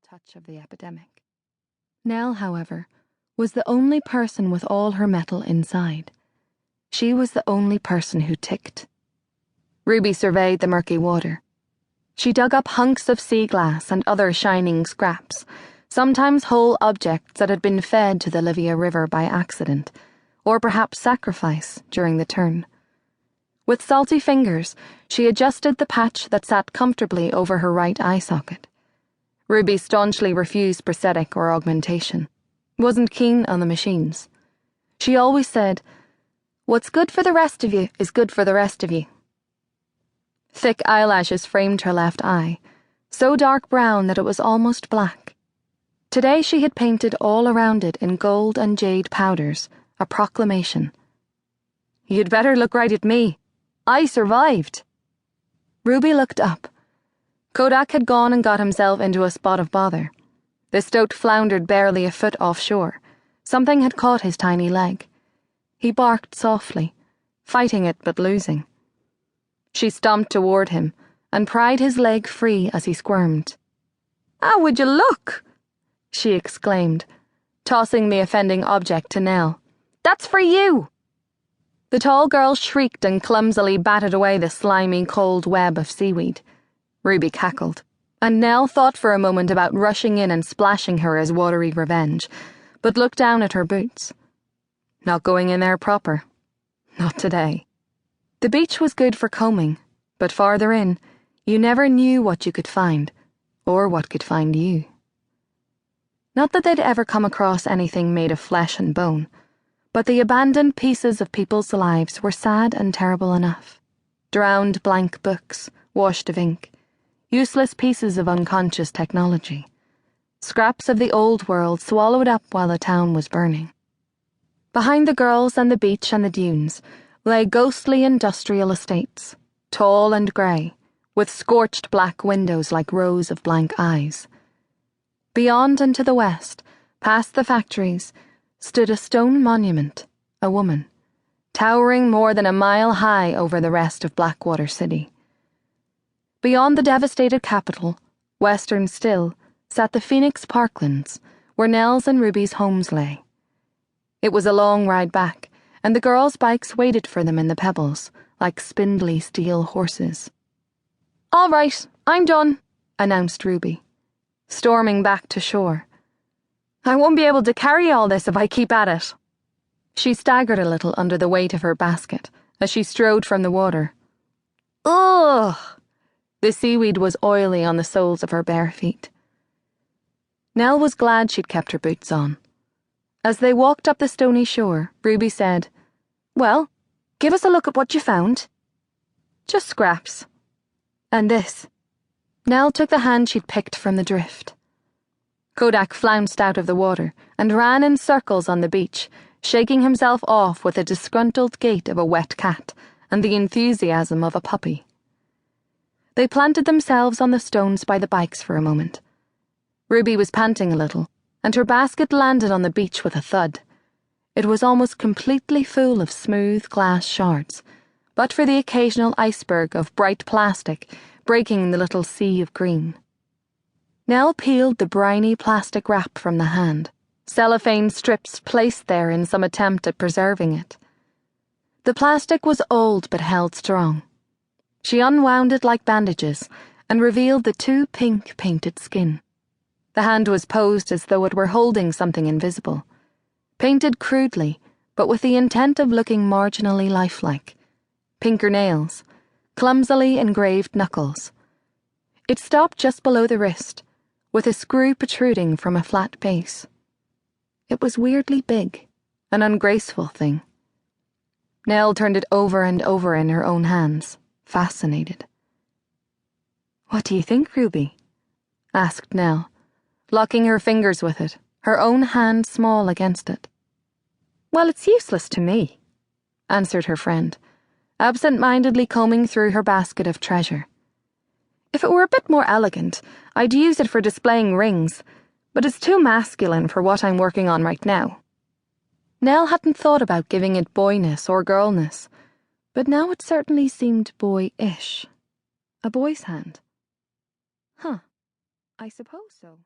touch of the epidemic. Nell, however, was the only person with all her metal inside. She was the only person who ticked. Ruby surveyed the murky water. She dug up hunks of sea glass and other shining scraps, sometimes whole objects that had been fed to the Livia River by accident, or perhaps sacrifice during the turn. With salty fingers, she adjusted the patch that sat comfortably over her right eye socket. Ruby staunchly refused prosthetic or augmentation, wasn't keen on the machines. She always said, "What's good for the rest of you is good for the rest of you." Thick eyelashes framed her left eye, so dark brown that it was almost black. Today she had painted all around it in gold and jade powders, a proclamation. "You'd better look right at me. I survived." Ruby looked up. Kodak had gone and got himself into a spot of bother. The stoat floundered barely a foot offshore. Something had caught his tiny leg. He barked softly, fighting it but losing. She stomped toward him and pried his leg free as he squirmed. "How would you look?" she exclaimed, tossing the offending object to Nell. "That's for you!" The tall girl shrieked and clumsily batted away the slimy, cold web of seaweed. Ruby cackled, and Nell thought for a moment about rushing in and splashing her as watery revenge, but looked down at her boots. Not going in there proper. Not today. The beach was good for combing, but farther in, you never knew what you could find, or what could find you. Not that they'd ever come across anything made of flesh and bone, but the abandoned pieces of people's lives were sad and terrible enough. Drowned blank books, washed of ink, useless pieces of unconscious technology. Scraps of the old world swallowed up while the town was burning. Behind the girls and the beach and the dunes lay ghostly industrial estates, tall and grey, with scorched black windows like rows of blank eyes. Beyond and to the west, past the factories, stood a stone monument, a woman, towering more than a mile high over the rest of Blackwater City. Beyond the devastated capital, western still, sat the Phoenix Parklands, where Nell's and Ruby's homes lay. It was a long ride back, and the girls' bikes waited for them in the pebbles, like spindly steel horses. "All right, I'm done," announced Ruby, storming back to shore. "I won't be able to carry all this if I keep at it." She staggered a little under the weight of her basket as she strode from the water. Ugh! The seaweed was oily on the soles of her bare feet. Nell was glad she'd kept her boots on. As they walked up the stony shore, Ruby said, "Well, give us a look at what you found." "Just scraps." "And this." Nell took the hand she'd picked from the drift. Kodak flounced out of the water and ran in circles on the beach, shaking himself off with the disgruntled gait of a wet cat and the enthusiasm of a puppy. They planted themselves on the stones by the bikes for a moment. Ruby was panting a little, and her basket landed on the beach with a thud. It was almost completely full of smooth glass shards, but for the occasional iceberg of bright plastic breaking the little sea of green. Nell peeled the briny plastic wrap from the hand, cellophane strips placed there in some attempt at preserving it. The plastic was old but held strong. She unwound it like bandages and revealed the too pink painted skin. The hand was posed as though it were holding something invisible, painted crudely, but with the intent of looking marginally lifelike. Pinker nails, clumsily engraved knuckles. It stopped just below the wrist, with a screw protruding from a flat base. It was weirdly big, an ungraceful thing. Nell turned it over and over in her own hands, fascinated. "What do you think, Ruby?" asked Nell, locking her fingers with it, her own hand small against it. "Well, it's useless to me," answered her friend, absent-mindedly combing through her basket of treasure. "If it were a bit more elegant, I'd use it for displaying rings, but it's too masculine for what I'm working on right now." Nell hadn't thought about giving it boyness or girlness, but now it certainly seemed boyish. A boy's hand. Huh, I suppose so.